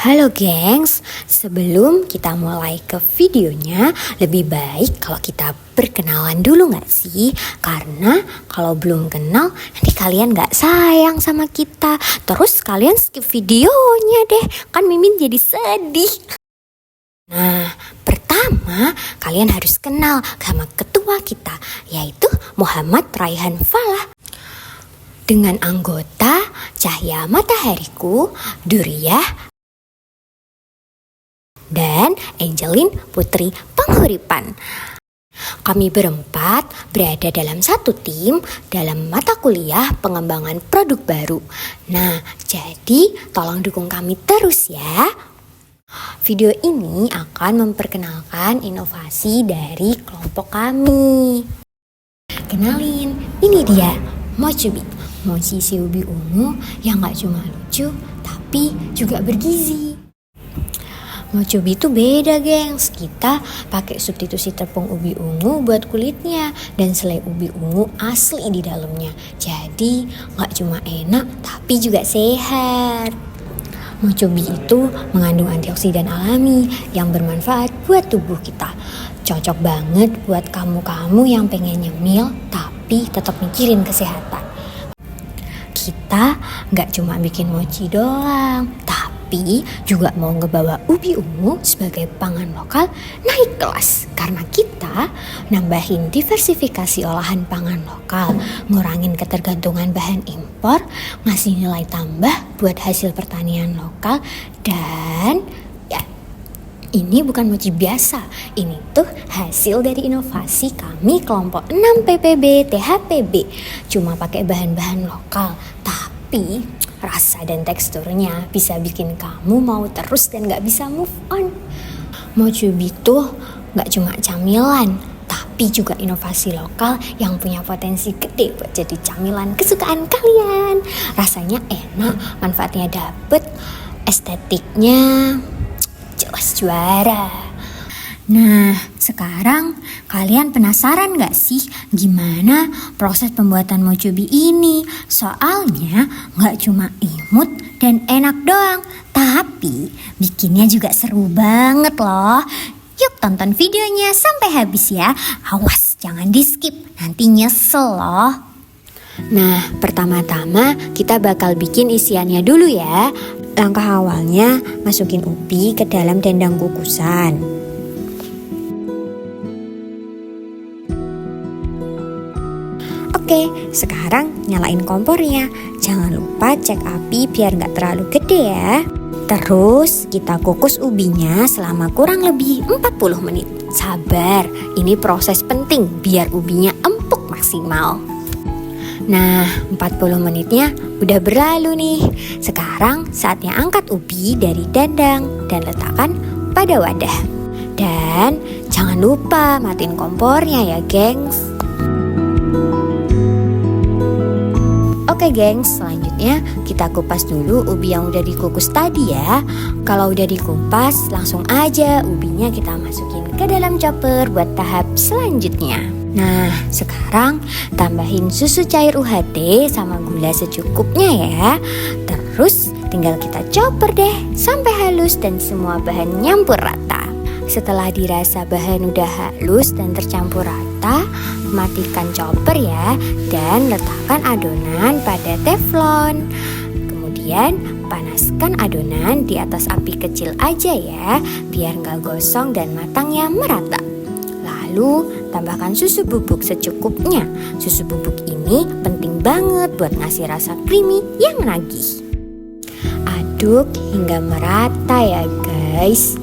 Halo gengs, sebelum kita mulai ke videonya, lebih baik kalau kita perkenalan dulu gak sih? Karena kalau belum kenal, nanti kalian gak sayang sama kita. Terus kalian skip videonya deh, kan Mimin jadi sedih. Nah, pertama kalian harus kenal sama ketua kita, yaitu Muhammad Raihan Falah. Dengan anggota Cahaya Matahariku, Duriah, dan Angelin Putri Penghuripan. Kami berempat berada dalam satu tim dalam mata kuliah pengembangan produk baru. Nah, jadi tolong dukung kami terus ya. Video ini akan memperkenalkan inovasi dari kelompok kami. Kenalin, ini dia Mochubi, mochi si ubi ungu yang gak cuma lucu tapi juga bergizi. Mochubi itu beda gengs, kita pakai substitusi tepung ubi ungu buat kulitnya dan selai ubi ungu asli di dalamnya. Jadi gak cuma enak tapi juga sehat. Mochubi itu mengandung antioksidan alami yang bermanfaat buat tubuh kita. Cocok banget buat kamu-kamu yang pengen nyemil tapi tetap mikirin kesehatan. Kita gak cuma bikin mochi doang, tapi juga mau ngebawa ubi ungu sebagai pangan lokal naik kelas. Karena kita nambahin diversifikasi olahan pangan lokal, ngurangin ketergantungan bahan impor, ngasih nilai tambah buat hasil pertanian lokal. Dan ya, ini bukan mochi biasa, ini tuh hasil dari inovasi kami kelompok 6 PPB THPB. Cuma pakai bahan-bahan lokal, tapi rasa dan teksturnya bisa bikin kamu mau terus dan gak bisa move on. Mochubi tuh gak cuma camilan, tapi juga inovasi lokal yang punya potensi gede buat jadi camilan kesukaan kalian. Rasanya enak, manfaatnya dapet, estetiknya jelas juara. Nah, sekarang kalian penasaran gak sih gimana proses pembuatan mochubi ini? Soalnya gak cuma imut dan enak doang, tapi bikinnya juga seru banget loh. Yuk tonton videonya sampai habis ya. Awas jangan di skip, nanti nyesel loh. Nah, pertama-tama kita bakal bikin isiannya dulu ya. Langkah awalnya, masukin ubi ke dalam dendang kukusan. Oke, sekarang nyalain kompornya. Jangan lupa cek api biar gak terlalu gede ya. Terus kita kukus ubinya selama kurang lebih 40 menit. Sabar, ini proses penting biar ubinya empuk maksimal. Nah, 40 menitnya udah berlalu nih. Sekarang saatnya angkat ubi dari dandang dan letakkan pada wadah. Dan jangan lupa matiin kompornya ya gengs. Oke gengs, selanjutnya kita kupas dulu ubi yang udah dikukus tadi ya. Kalau udah dikupas, langsung aja ubinya kita masukin ke dalam chopper buat tahap selanjutnya. Nah, sekarang tambahin susu cair UHT sama gula secukupnya ya. Terus tinggal kita chopper deh sampai halus dan semua bahan nyampur rata. Setelah dirasa bahan udah halus dan tercampur rata, matikan chopper ya dan letakkan adonan pada teflon. Kemudian panaskan adonan di atas api kecil aja ya, biar gak gosong dan matangnya merata. Lalu tambahkan susu bubuk secukupnya. Susu bubuk ini penting banget buat ngasih rasa creamy yang nagih. Aduk hingga merata ya guys.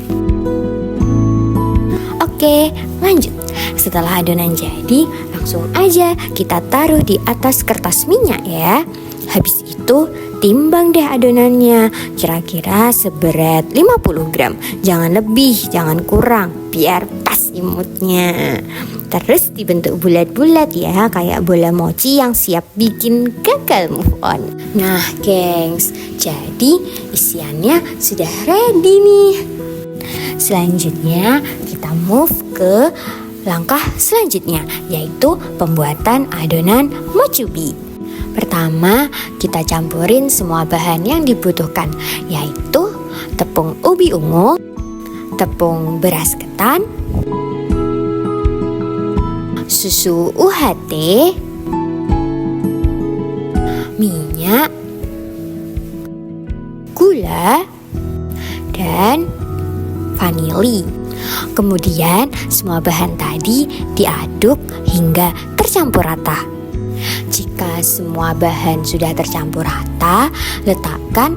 Oke, lanjut. Setelah adonan jadi, langsung aja kita taruh di atas kertas minyak ya. Habis itu timbang deh adonannya, kira-kira seberat 50 gram. Jangan lebih, jangan kurang, biar pas imutnya. Terus dibentuk bulat-bulat ya, kayak bola mochi yang siap bikin gagal move on. Nah gengs, jadi isiannya sudah ready nih. Selanjutnya kita move ke langkah selanjutnya, yaitu pembuatan adonan mochubi. Pertama, kita campurin semua bahan yang dibutuhkan, yaitu tepung ubi ungu, tepung beras ketan, susu UHT, minyak, gula, dan vanili. Kemudian semua bahan tadi diaduk hingga tercampur rata. Jika semua bahan sudah tercampur rata, letakkan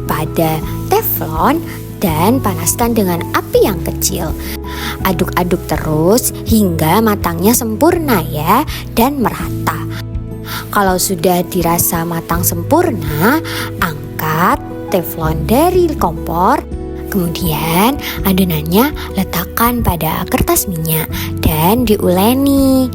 pada teflon dan panaskan dengan api yang kecil. Aduk-aduk terus hingga matangnya sempurna ya, dan merata. Kalau sudah dirasa matang sempurna, angkat teflon dari kompor. Kemudian adonannya letakkan pada kertas minyak dan diuleni.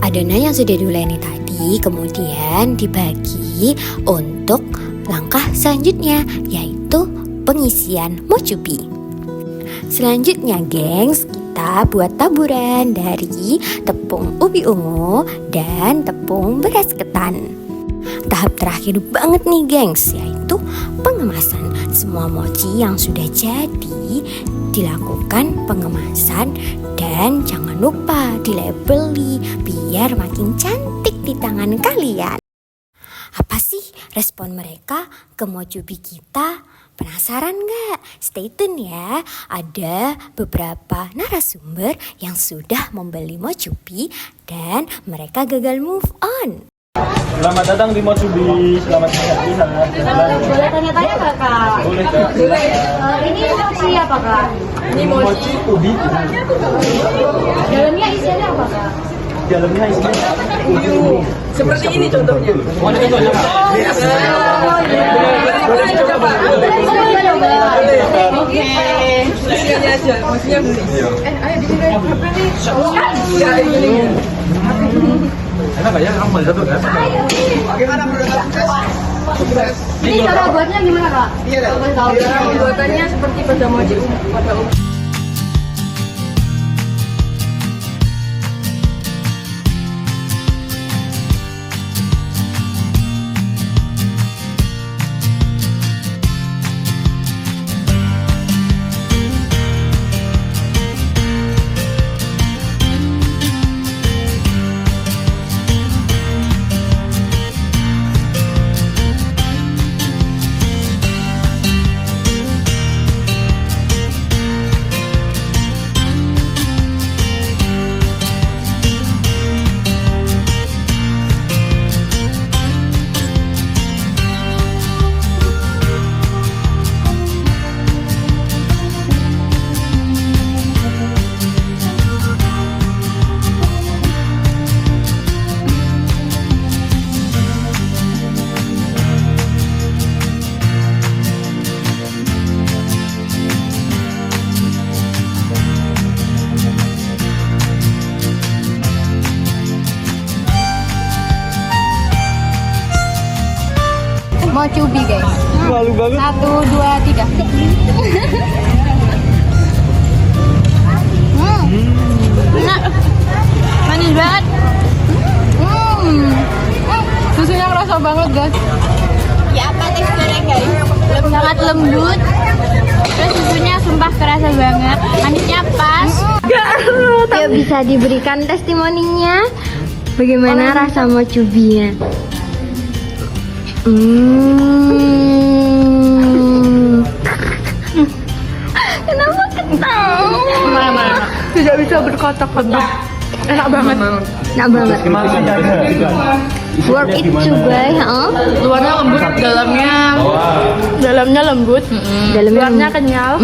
Adonan yang sudah diuleni tadi kemudian dibagi untuk langkah selanjutnya, yaitu pengisian mochubi. Selanjutnya gengs, kita buat taburan dari tepung ubi ungu dan tepung beras ketan. Tahap terakhir banget nih gengs, yaitu pengemasan. Semua mochi yang sudah jadi dilakukan pengemasan dan jangan lupa dilabeli biar makin cantik di tangan kalian. Apa sih respon mereka ke mochubi kita? Penasaran gak? Stay tune ya. Ada beberapa narasumber yang sudah membeli mochubi dan mereka gagal move on. Selamat datang di Mochubi, selamat menikmati sangat. Boleh tanya-tanya nggak kak? Boleh. Ini mochi apa kak? Ini mochi ubi. Dalamnya isiannya apa kak? Dalamnya isinya ubi. Seperti ini contohnya. Oke. Isiannya aja, maksudnya beli. Ayo di sini. Ya ini. Enak gak ya? Kamu beli satu kan? Ini cara buatnya gimana kak? Cara pembuatannya seperti pada mochi pada umum. Mochubi guys. Malu banget. 1, 2, 3. Enak. Manis banget. Susunya kerasa banget guys. Ya apa teksturnya guys? Sangat lembut. Terus susunya sumpah kerasa banget. Manisnya pas. Yuk bisa diberikan testimoninya. Bagaimana rasa mochubi-nya? Kenapa ketawa? Mana? Tidak bisa berkata-kata. Enak banget. Enak banget. Worth it juga ya. Luarnya lembut, dalamnya lembut. Luarnya kenyal.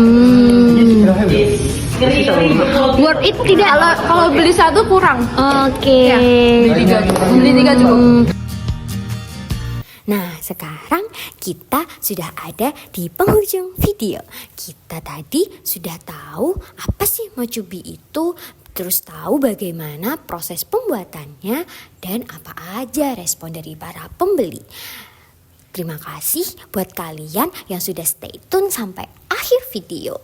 Worth it tidak? Kalau beli satu kurang. Oke. Ya, beli tiga cukup. Nah, sekarang kita sudah ada di penghujung video. Kita tadi sudah tahu apa sih mochubi itu, terus tahu bagaimana proses pembuatannya dan apa aja respon dari para pembeli. Terima kasih buat kalian yang sudah stay tune sampai akhir video.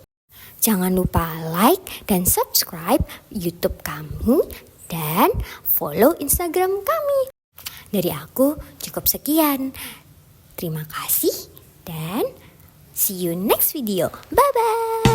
Jangan lupa like dan subscribe YouTube kami dan follow Instagram kami. Dari aku cukup sekian. Terima kasih dan See you next video. Bye-bye.